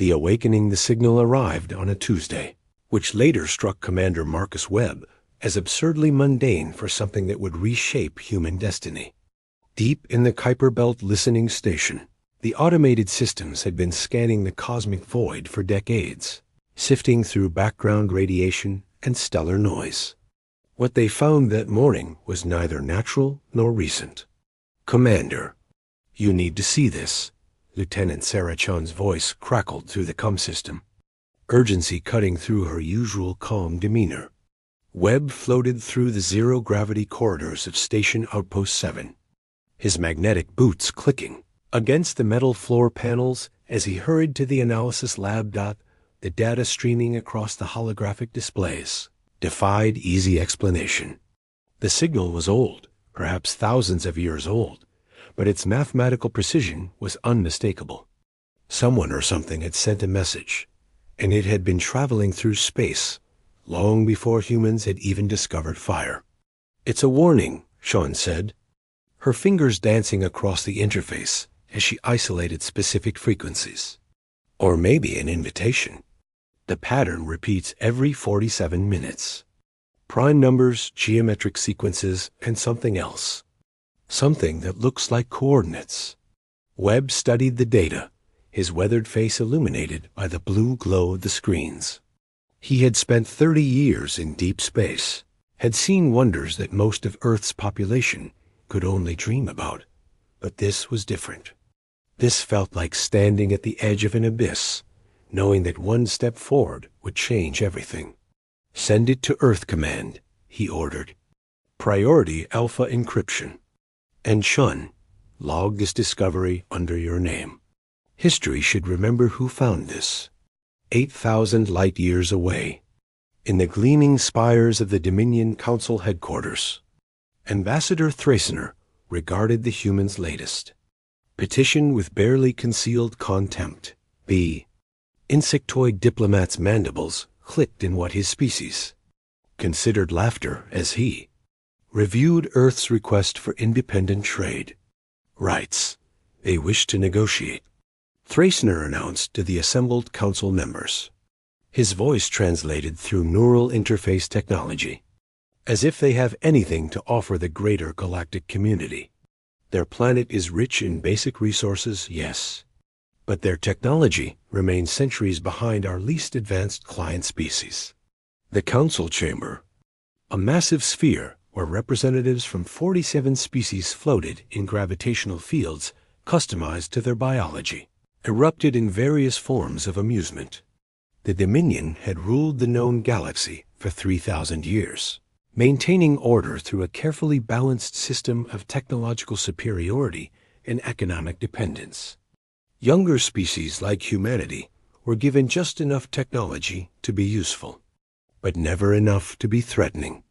The awakening the signal arrived on a Tuesday, which later struck Commander Marcus Webb as absurdly mundane for something that would reshape human destiny. Deep in the Kuiper Belt listening station, the automated systems had been scanning the cosmic void for decades, sifting through background radiation and stellar noise. What they found that morning was neither natural nor recent. "Commander, you need to see this." Lieutenant Sarah Chun's voice crackled through the comm system, urgency cutting through her usual calm demeanor. Webb floated through the zero-gravity corridors of Station Outpost 7, his magnetic boots clicking against the metal floor panels as he hurried to the analysis lab. The data streaming across the holographic displays defied easy explanation. The signal was old, perhaps thousands of years old, but its mathematical precision was unmistakable. Someone or something had sent a message, and it had been traveling through space long before humans had even discovered fire. "It's a warning," Sean said, her fingers dancing across the interface as she isolated specific frequencies. Or maybe an invitation. The pattern repeats every 47 minutes. Prime numbers, geometric sequences, and something else. Something that looks like coordinates. Webb studied the data, his weathered face illuminated by the blue glow of the screens. He had spent 30 years in deep space, had seen wonders that most of Earth's population could only dream about. But this was different. This felt like standing at the edge of an abyss, knowing that one step forward would change everything. "Send it to Earth Command," he ordered. "Priority Alpha encryption. And Shun, log this discovery under your name. History should remember who found this. 8,000 light-years away, in the gleaming spires of the Dominion Council headquarters, Ambassador Thracener regarded the humans' latest. Petition with barely concealed contempt. B. Insectoid diplomat's mandibles clicked in what his species considered laughter as he reviewed Earth's request for independent trade. Rights. They wish to negotiate, Thracener announced to the assembled council members, his voice translated through neural interface technology, as if they have anything to offer the greater galactic community. Their planet is rich in basic resources, yes, but their technology remains centuries behind our least advanced client species. The council chamber, a massive sphere where representatives from 47 species floated in gravitational fields customized to their biology, erupted in various forms of amusement. The Dominion had ruled the known galaxy for 3,000 years, maintaining order through a carefully balanced system of technological superiority and economic dependence. Younger species like humanity were given just enough technology to be useful, but never enough to be threatening.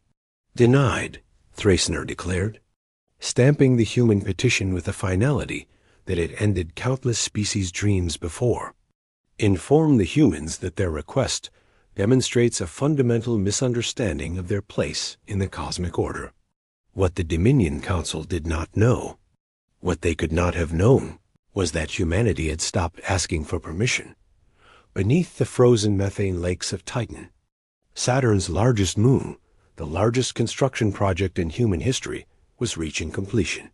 Denied, Thracener declared, stamping the human petition with a finality that had ended countless species' dreams before. Inform the humans that their request demonstrates a fundamental misunderstanding of their place in the cosmic order. What the Dominion Council did not know, what they could not have known, was that humanity had stopped asking for permission. Beneath the frozen methane lakes of Titan, Saturn's largest moon, the largest construction project in human history, was reaching completion.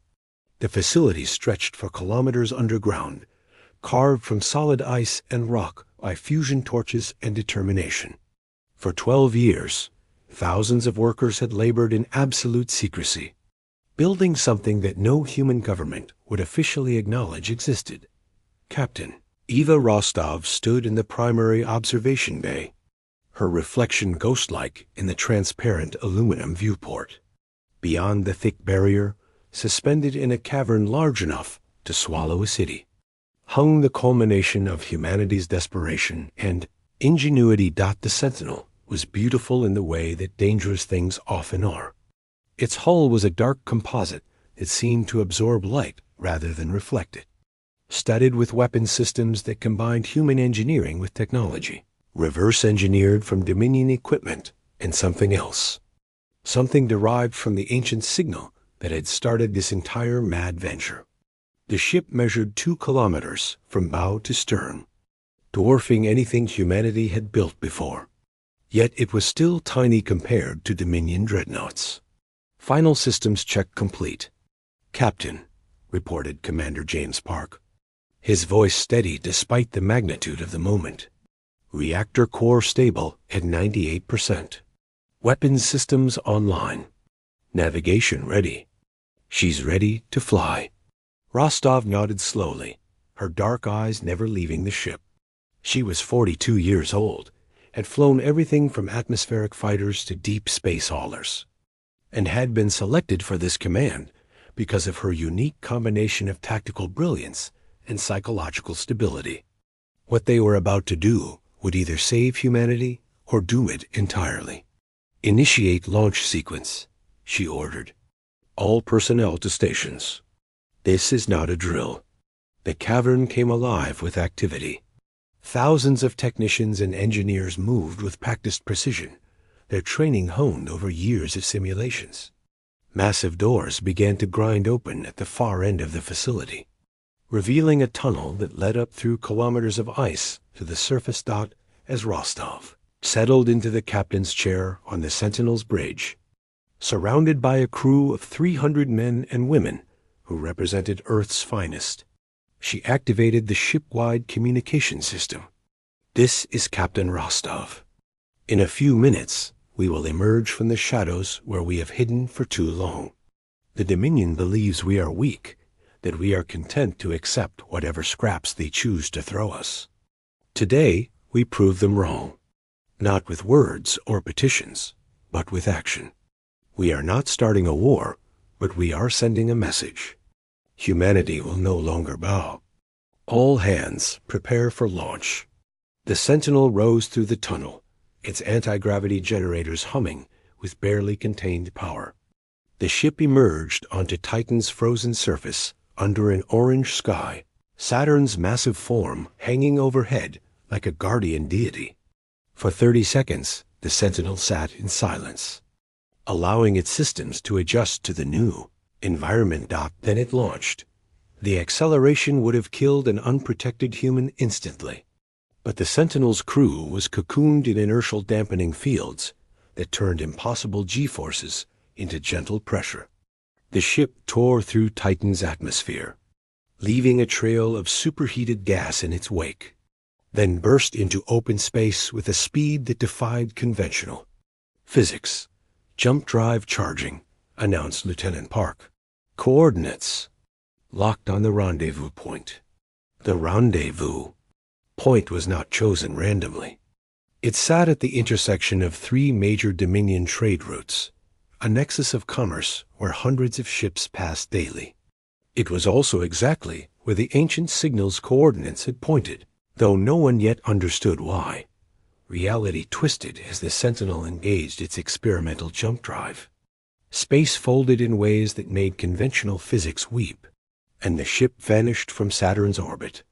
The facility stretched for kilometers underground, carved from solid ice and rock by fusion torches and determination. For 12 years, thousands of workers had labored in absolute secrecy, building something that no human government would officially acknowledge existed. Captain Eva Rostov stood in the primary observation bay, her reflection ghost-like in the transparent aluminum viewport. Beyond the thick barrier, suspended in a cavern large enough to swallow a city, hung the culmination of humanity's desperation and ingenuity. The Sentinel was beautiful in the way that dangerous things often are. Its hull was a dark composite that seemed to absorb light rather than reflect it, studded with weapon systems that combined human engineering with technology, reverse engineered from Dominion equipment and something else, something derived from the ancient signal that had started this entire mad venture. The ship measured 2 kilometers from bow to stern, dwarfing anything humanity had built before. Yet it was still tiny compared to Dominion dreadnoughts. Final systems check complete. "Captain," reported Commander James Park, his voice steady despite the magnitude of the moment. "Reactor core stable at 98%. Weapons systems online. Navigation ready. She's ready to fly." Rostov nodded slowly, her dark eyes never leaving the ship. She was 42 years old, had flown everything from atmospheric fighters to deep space haulers, and had been selected for this command because of her unique combination of tactical brilliance and psychological stability. What they were about to do would either save humanity or doom it entirely. "Initiate launch sequence," she ordered. "All personnel to stations." This is not a drill. The cavern came alive with activity. Thousands of technicians and engineers moved with practiced precision, their training honed over years of simulations. Massive doors began to grind open at the far end of the facility, revealing a tunnel that led up through kilometers of ice to the surface dot as Rostov settled into the captain's chair on the Sentinel's bridge, surrounded by a crew of 300 men and women who represented Earth's finest. She activated the ship-wide communication system. "This is Captain Rostov. In a few minutes, we will emerge from the shadows where we have hidden for too long. The Dominion believes we are weak, that we are content to accept whatever scraps they choose to throw us. Today, we prove them wrong. Not with words or petitions, but with action. We are not starting a war, but we are sending a message. Humanity will no longer bow. All hands, prepare for launch." The Sentinel rose through the tunnel, its anti-gravity generators humming with barely contained power. The ship emerged onto Titan's frozen surface under an orange sky, Saturn's massive form hanging overhead like a guardian deity. For 30 seconds, the Sentinel sat in silence, allowing its systems to adjust to the new environment. Then it launched. The acceleration would have killed an unprotected human instantly, but the Sentinel's crew was cocooned in inertial dampening fields that turned impossible G-forces into gentle pressure. The ship tore through Titan's atmosphere, leaving a trail of superheated gas in its wake, then burst into open space with a speed that defied conventional physics. "Jump drive charging," announced Lieutenant Park. "Coordinates locked on the rendezvous point." The rendezvous point was not chosen randomly. It sat at the intersection of 3 major Dominion trade routes, a nexus of commerce where hundreds of ships passed daily. It was also exactly where the ancient signal's coordinates had pointed, though no one yet understood why. Reality twisted as the Sentinel engaged its experimental jump drive. Space folded in ways that made conventional physics weep, and the ship vanished from Saturn's orbit,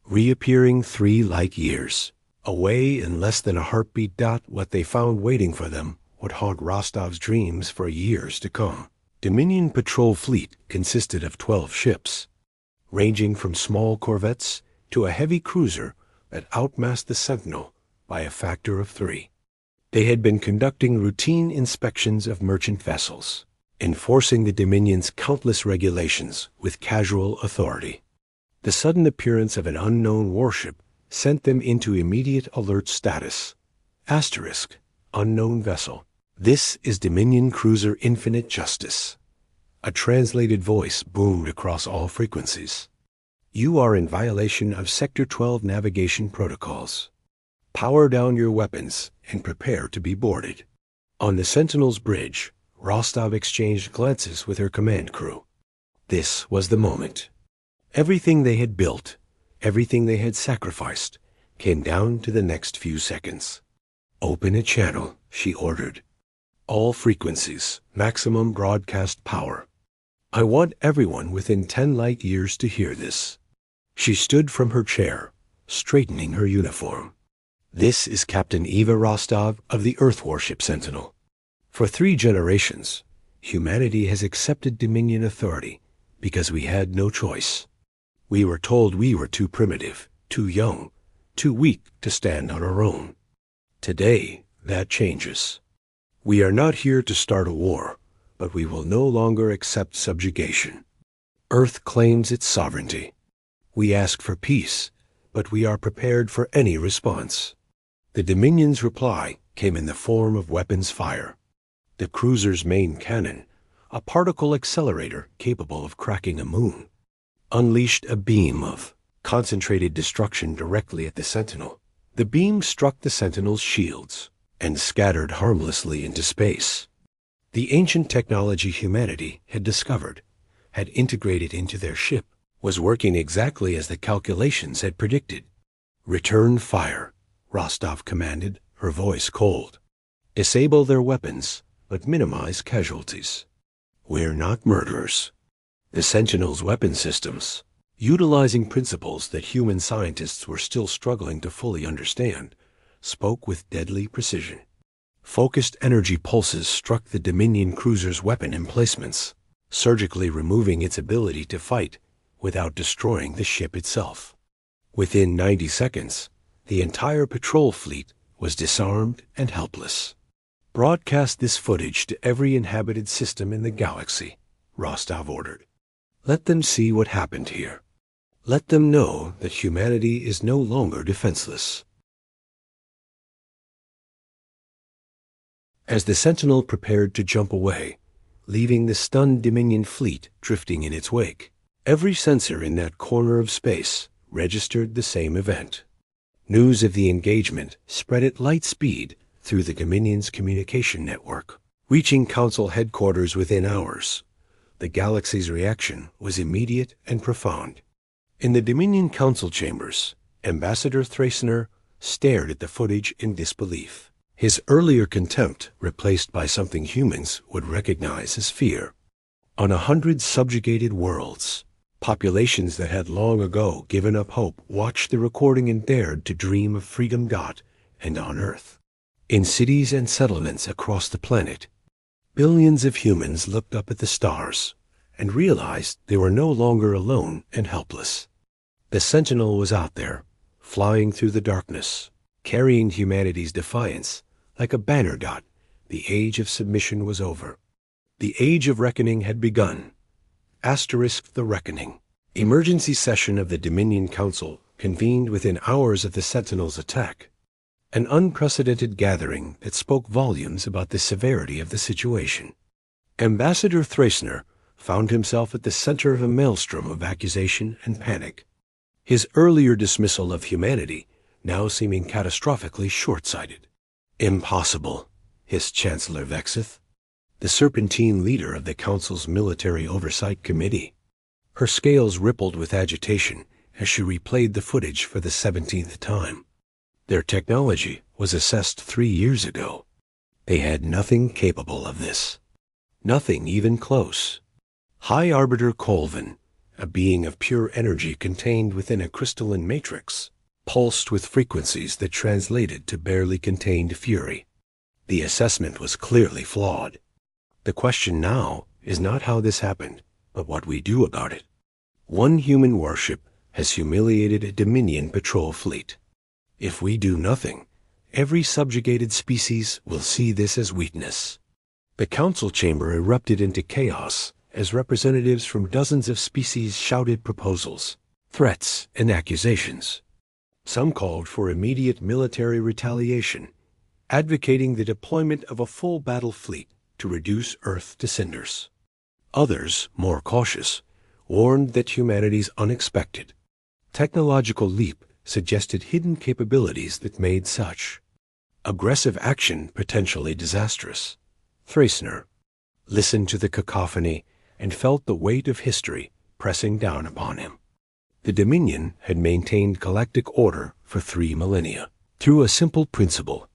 reappearing 3 light years away in less than a heartbeat. What they found waiting for them would haunt Rostov's dreams for years to come. Dominion patrol fleet consisted of 12 ships, ranging from small corvettes to a heavy cruiser that outmassed the Sentinel by a factor of 3. They had been conducting routine inspections of merchant vessels, enforcing the Dominion's countless regulations with casual authority. The sudden appearance of an unknown warship sent them into immediate alert status. Asterisk, unknown vessel. "This is Dominion Cruiser Infinite Justice." A translated voice boomed across all frequencies. "You are in violation of Sector 12 navigation protocols. Power down your weapons and prepare to be boarded." On the Sentinel's bridge, Rostov exchanged glances with her command crew. This was the moment. Everything they had built, everything they had sacrificed, came down to the next few seconds. "Open a channel," she ordered. "All frequencies, maximum broadcast power. I want everyone within 10 light years to hear this." She stood from her chair, straightening her uniform. "This is Captain Eva Rostov of the Earth Warship Sentinel. For 3 generations, humanity has accepted Dominion authority because we had no choice. We were told we were too primitive, too young, too weak to stand on our own. Today, that changes. We are not here to start a war, but we will no longer accept subjugation. Earth claims its sovereignty. We ask for peace, but we are prepared for any response. The Dominion's reply came in the form of weapons fire. The cruiser's main cannon, a particle accelerator capable of cracking a moon, unleashed a beam of concentrated destruction directly at the Sentinel. The beam struck the Sentinel's shields and scattered harmlessly into space. The ancient technology humanity had discovered, had integrated into their ship, was working exactly as the calculations had predicted. "Return fire," Rostov commanded, her voice cold. "Disable their weapons, but minimize casualties. We're not murderers." The Sentinel's weapon systems, utilizing principles that human scientists were still struggling to fully understand, spoke with deadly precision. Focused energy pulses struck the Dominion cruiser's weapon emplacements, surgically removing its ability to fight without destroying the ship itself. Within 90 seconds, the entire patrol fleet was disarmed and helpless. "Broadcast this footage to every inhabited system in the galaxy," Rostov ordered. "Let them see what happened here. Let them know that humanity is no longer defenseless." As the Sentinel prepared to jump away, leaving the stunned Dominion fleet drifting in its wake, every sensor in that corner of space registered the same event. News of the engagement spread at light speed through the Dominion's communication network, reaching Council headquarters within hours. The galaxy's reaction was immediate and profound. In the Dominion Council chambers, Ambassador Thrasener stared at the footage in disbelief, his earlier contempt replaced by something humans would recognize as fear. On 100 subjugated worlds, populations that had long ago given up hope watched the recording and dared to dream of freedom. And on Earth, in cities and settlements across the planet, billions of humans looked up at the stars and realized they were no longer alone and helpless. The Sentinel was out there, flying through the darkness, carrying humanity's defiance like a banner. The age of submission was over. The age of reckoning had begun. The reckoning. Emergency session of the Dominion Council convened within hours of the Sentinel's attack. An unprecedented gathering that spoke volumes about the severity of the situation. Ambassador Thrasener found himself at the center of a maelstrom of accusation and panic. His earlier dismissal of humanity now seeming catastrophically short-sighted. "Impossible," hissed Chancellor Vexith, the serpentine leader of the Council's Military Oversight Committee. Her scales rippled with agitation as she replayed the footage for the 17th time. Their technology was assessed 3 years ago. They had nothing capable of this. Nothing even close. High Arbiter Colvin, a being of pure energy contained within a crystalline matrix, pulsed with frequencies that translated to barely contained fury. The assessment was clearly flawed. The question now is not how this happened, but what we do about it. One human warship has humiliated a Dominion patrol fleet. If we do nothing, every subjugated species will see this as weakness. The council chamber erupted into chaos as representatives from dozens of species shouted proposals, threats, and accusations. Some called for immediate military retaliation, advocating the deployment of a full battle fleet to reduce Earth to cinders. Others, more cautious, warned that humanity's unexpected technological leap suggested hidden capabilities that made such aggressive action potentially disastrous. Thrasener listened to the cacophony and felt the weight of history pressing down upon him. The Dominion had maintained galactic order for 3 millennia through a simple principle: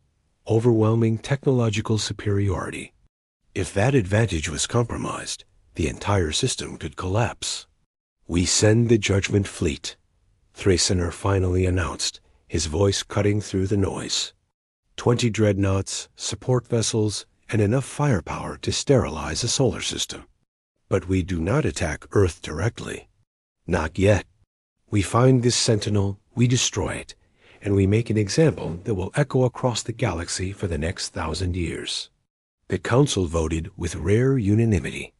overwhelming technological superiority. If that advantage was compromised, the entire system could collapse. "We send the Judgment Fleet," Thrasener finally announced, his voice cutting through the noise. 20 dreadnoughts, support vessels, and enough firepower to sterilize a solar system. But we do not attack Earth directly. Not yet. We find this Sentinel, we destroy it, and we make an example that will echo across the galaxy for the next 1,000 years. The Council voted with rare unanimity.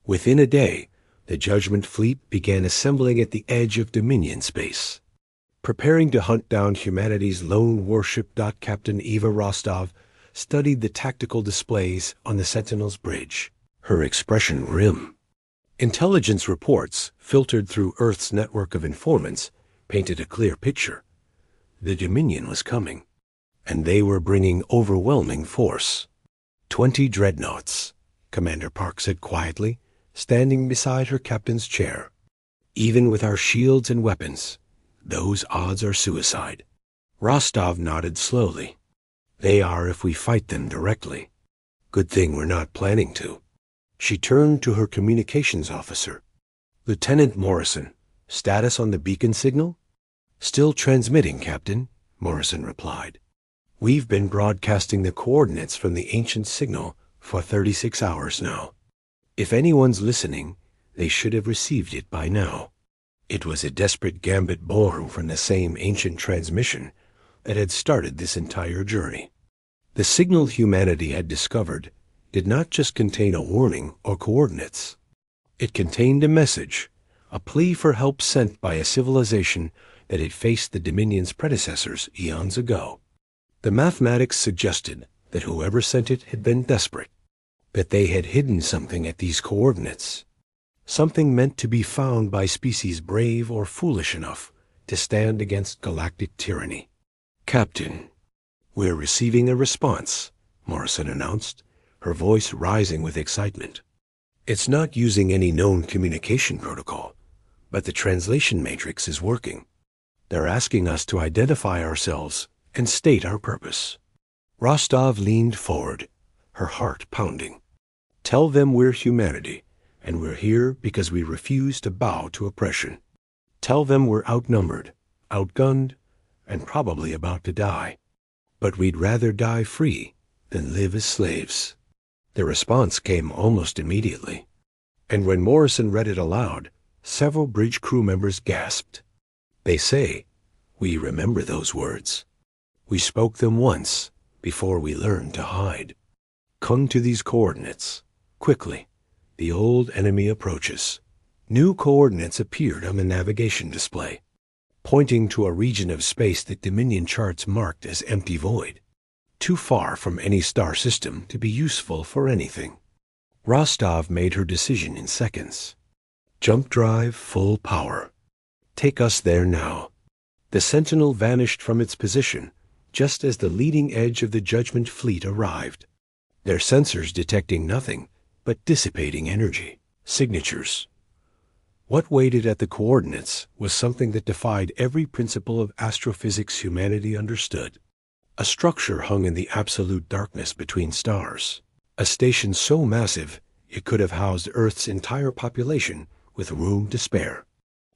Within a day, the Judgment Fleet began assembling at the edge of Dominion space. Preparing to hunt down humanity's lone warship, Captain Eva Rostov studied the tactical displays on the Sentinel's bridge, her expression grim. Intelligence reports, filtered through Earth's network of informants, painted a clear picture. The Dominion was coming, and they were bringing overwhelming force. 20 dreadnoughts, Commander Park said quietly, standing beside her captain's chair. Even with our shields and weapons, those odds are suicide. Rostov nodded slowly. They are if we fight them directly. Good thing we're not planning to. She turned to her communications officer. Lieutenant Morrison, status on the beacon signal? Still transmitting, Captain, Morrison replied. We've been broadcasting the coordinates from the ancient signal for 36 hours now. If anyone's listening, they should have received it by now. It was a desperate gambit born from the same ancient transmission that had started this entire journey. The signal humanity had discovered did not just contain a warning or coordinates. It contained a message, a plea for help sent by a civilization that had faced the Dominion's predecessors eons ago. The mathematics suggested that whoever sent it had been desperate, that they had hidden something at these coordinates, something meant to be found by species brave or foolish enough to stand against galactic tyranny. Captain, we're receiving a response, Morrison announced, her voice rising with excitement. It's not using any known communication protocol, but the translation matrix is working. They're asking us to identify ourselves and state our purpose. Rostov leaned forward, her heart pounding. Tell them we're humanity, and we're here because we refuse to bow to oppression. Tell them we're outnumbered, outgunned, and probably about to die. But we'd rather die free than live as slaves. The response came almost immediately, and when Morrison read it aloud, several bridge crew members gasped. They say, we remember those words. We spoke them once before we learned to hide. Come to these coordinates. Quickly. The old enemy approaches. New coordinates appeared on the navigation display, pointing to a region of space that Dominion charts marked as empty void, too far from any star system to be useful for anything. Rostov made her decision in seconds. Jump drive, full power. Take us there now. The Sentinel vanished from its position just as the leading edge of the Judgment Fleet arrived, their sensors detecting nothing but dissipating energy, signatures. What waited at the coordinates was something that defied every principle of astrophysics humanity understood. A structure hung in the absolute darkness between stars, a station so massive it could have housed Earth's entire population with room to spare.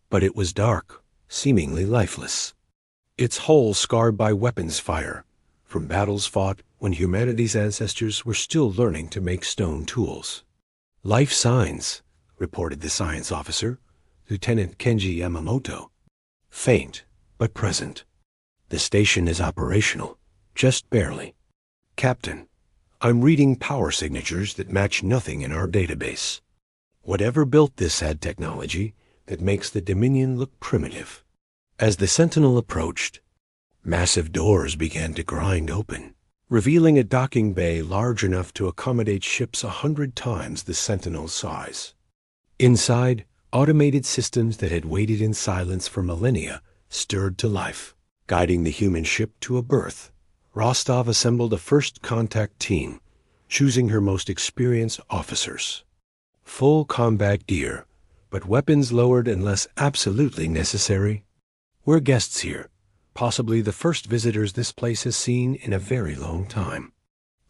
But it was dark, seemingly lifeless. Its hull scarred by weapons fire, from battles fought when humanity's ancestors were still learning to make stone tools. Life signs, reported the science officer, Lieutenant Kenji Yamamoto. Faint, but present. The station is operational, just barely. Captain, I'm reading power signatures that match nothing in our database. Whatever built this had technology that makes the Dominion look primitive. As the Sentinel approached, massive doors began to grind open, revealing a docking bay large enough to accommodate ships 100 times the Sentinel's size. Inside, automated systems that had waited in silence for millennia stirred to life. Guiding the human ship to a berth, Rostov assembled a first contact team, choosing her most experienced officers. Full combat gear, but weapons lowered unless absolutely necessary. We're guests here, possibly the first visitors this place has seen in a very long time.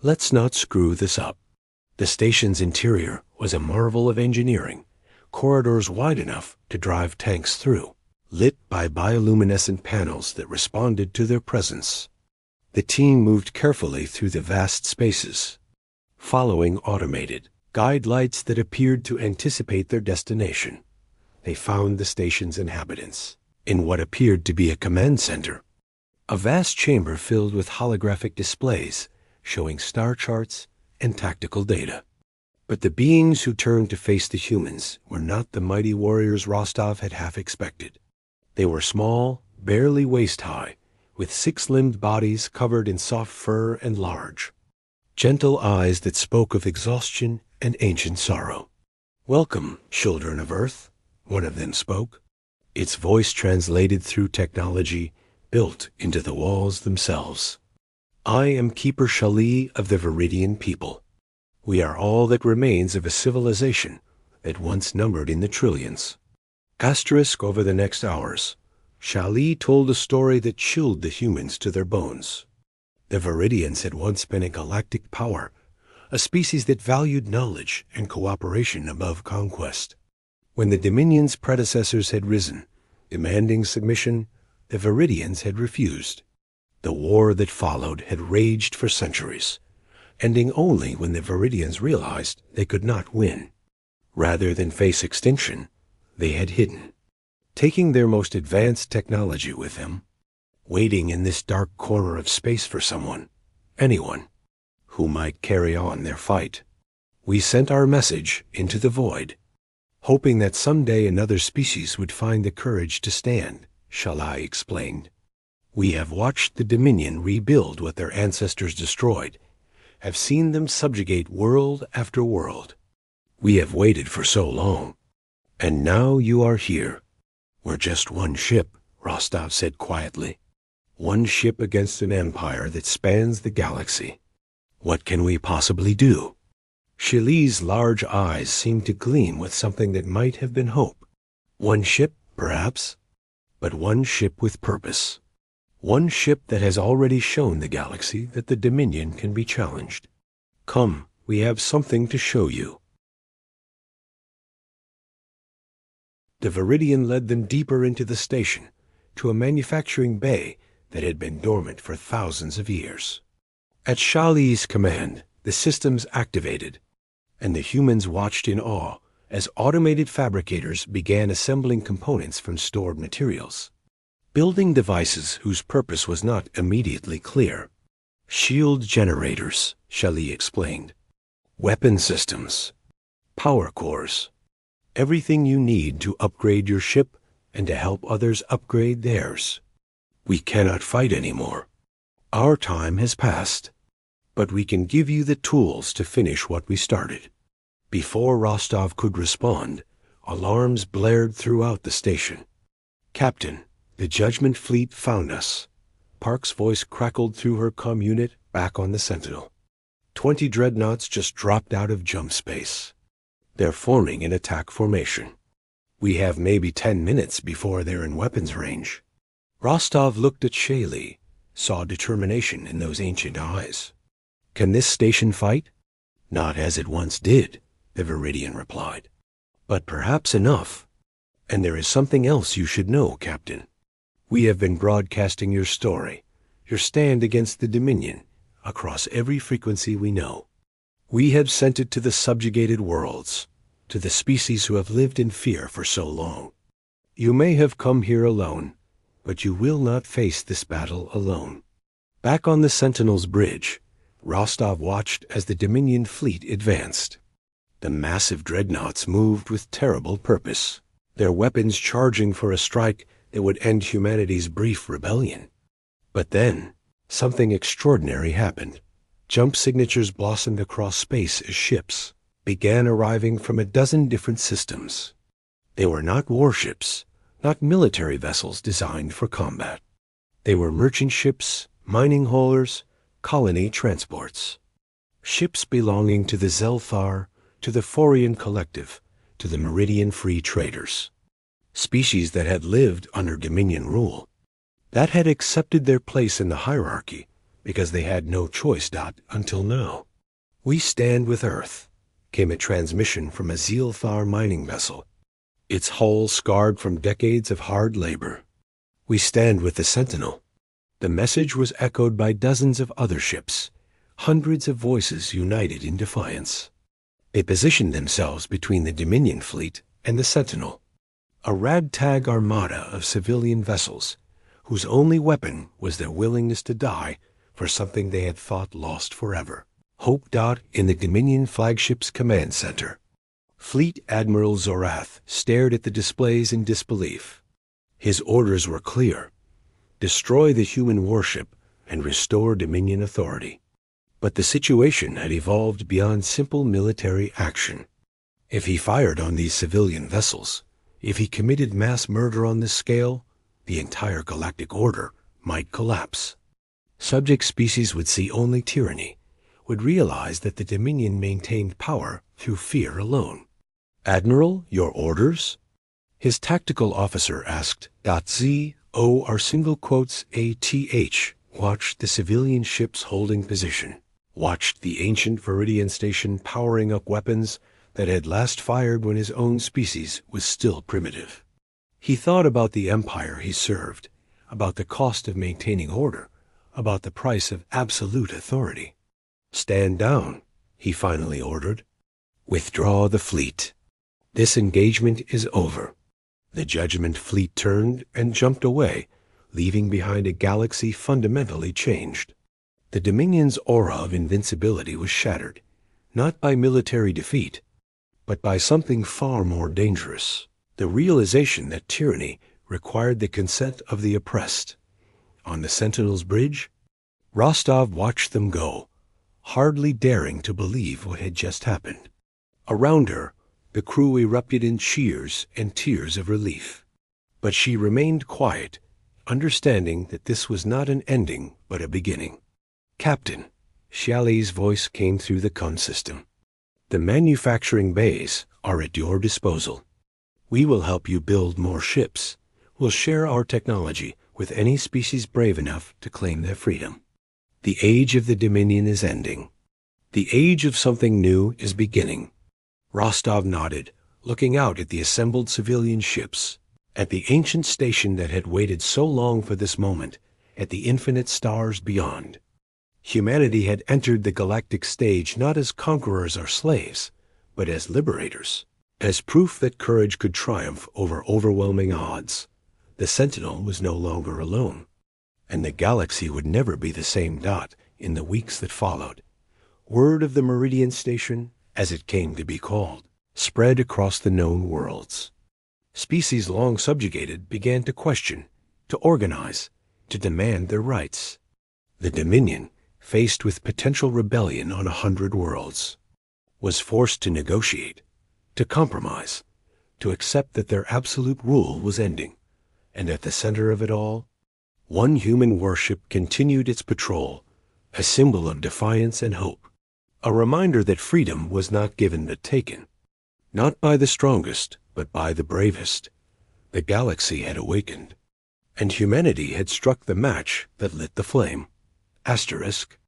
Let's not screw this up. The station's interior was a marvel of engineering, corridors wide enough to drive tanks through, lit by bioluminescent panels that responded to their presence. The team moved carefully through the vast spaces, following automated guide lights that appeared to anticipate their destination. They found the station's inhabitants in what appeared to be a command center. A vast chamber filled with holographic displays showing star charts and tactical data. But the beings who turned to face the humans were not the mighty warriors Rostov had half expected. They were small, barely waist-high, with six-limbed bodies covered in soft fur and large, gentle eyes that spoke of exhaustion and ancient sorrow. "Welcome, children of Earth," one of them spoke, its voice translated through technology built into the walls themselves. "I am Keeper Shali of the Viridian people. We are all that remains of a civilization that once numbered in the trillions." Asterisk over the next hours, Shali told a story that chilled the humans to their bones. The Viridians had once been a galactic power, a species that valued knowledge and cooperation above conquest. When the Dominion's predecessors had risen, demanding submission, the Viridians had refused. The war that followed had raged for centuries, ending only when the Viridians realized they could not win. Rather than face extinction, they had hidden, taking their most advanced technology with them, waiting in this dark corner of space for someone, anyone, who might carry on their fight. "We sent our message into the void, hoping that someday another species would find the courage to stand," Shali explained. "We have watched the Dominion rebuild what their ancestors destroyed, have seen them subjugate world after world. We have waited for so long, and now you are here. We're just one ship," Rostov said quietly. "One ship against an empire that spans the galaxy. What can we possibly do?" Shali's large eyes seemed to gleam with something that might have been hope. One ship, perhaps, but one ship with purpose. One ship that has already shown the galaxy that the Dominion can be challenged. "Come, we have something to show you." The Viridian led them deeper into the station, to a manufacturing bay that had been dormant for thousands of years. At Shali's command, the systems activated, and the humans watched in awe as automated fabricators began assembling components from stored materials, building devices whose purpose was not immediately clear. "Shield generators," Shali explained. "Weapon systems. Power cores. Everything you need to upgrade your ship and to help others upgrade theirs. We cannot fight anymore. Our time has passed, but we can give you the tools to finish what we started." Before Rostov could respond, alarms blared throughout the station. "Captain, the Judgment Fleet found us." Park's voice crackled through her comm unit back on the Sentinel. 20 dreadnoughts just dropped out of jump space. They're forming in attack formation. We have maybe 10 minutes before they're in weapons range. Rostov looked at Shali, saw determination in those ancient eyes. "Can this station fight?" "Not as it once did," the Viridian replied. "But perhaps enough. And there is something else you should know, Captain. We have been broadcasting your story, your stand against the Dominion, across every frequency we know. We have sent it to the subjugated worlds, to the species who have lived in fear for so long. You may have come here alone, but you will not face this battle alone." Back on the Sentinel's bridge, Rostov watched as the Dominion fleet advanced. The massive dreadnoughts moved with terrible purpose, their weapons charging for a strike that would end humanity's brief rebellion. But then, something extraordinary happened. Jump signatures blossomed across space as ships began arriving from a dozen different systems. They were not warships, not military vessels designed for combat. They were merchant ships, mining haulers, colony transports. Ships belonging to the Zelthar, to the Forian Collective, to the Meridian Free Traders. Species that had lived under Dominion rule, that had accepted their place in the hierarchy because they had no choice. Until now. "We stand with Earth," came a transmission from a Zelthar mining vessel, its hull scarred from decades of hard labor. "We stand with the Sentinel." The message was echoed by dozens of other ships, hundreds of voices united in defiance. They positioned themselves between the Dominion fleet and the Sentinel, a ragtag armada of civilian vessels whose only weapon was their willingness to die for something they had thought lost forever. Hope Dot in the Dominion flagship's command center. Fleet Admiral Zorath stared at the displays in disbelief. His orders were clear: destroy the human warship and restore Dominion authority. But the situation had evolved beyond simple military action. If he fired on these civilian vessels, if he committed mass murder on this scale, the entire galactic order might collapse. Subject species would see only tyranny, would realize that the Dominion maintained power through fear alone. Admiral, your orders? His tactical officer asked. Z-O-R single quotes A-T-H watched the civilian ships holding position, watched the ancient Viridian station powering up weapons that had last fired when his own species was still primitive. He thought about the empire he served, about the cost of maintaining order, about the price of absolute authority. Stand down, he finally ordered. Withdraw the fleet. This engagement is over. The Judgment Fleet turned and jumped away, leaving behind a galaxy fundamentally changed. The Dominion's aura of invincibility was shattered, not by military defeat, but by something far more dangerous: the realization that tyranny required the consent of the oppressed. On the Sentinel's bridge, Rostov watched them go, hardly daring to believe what had just happened. Around her, the crew erupted in cheers and tears of relief. But she remained quiet, understanding that this was not an ending, but a beginning. Captain, Xiali's voice came through the con system. The manufacturing bays are at your disposal. We will help you build more ships. We'll share our technology with any species brave enough to claim their freedom. The age of the Dominion is ending. The age of something new is beginning. Rostov nodded, looking out at the assembled civilian ships, at the ancient station that had waited so long for this moment, at the infinite stars beyond. Humanity had entered the galactic stage not as conquerors or slaves, but as liberators, as proof that courage could triumph over overwhelming odds. The Sentinel was no longer alone, and the galaxy would never be the same. In the weeks that followed, word of the Meridian Station, as it came to be called, spread across the known worlds. Species long subjugated began to question, to organize, to demand their rights. The Dominion, faced with potential rebellion on 100 worlds, was forced to negotiate, to compromise, to accept that their absolute rule was ending. And at the center of it all, one human warship continued its patrol, a symbol of defiance and hope, a reminder that freedom was not given but taken, not by the strongest, but by the bravest. The galaxy had awakened, and humanity had struck the match that lit the flame. Asterisk,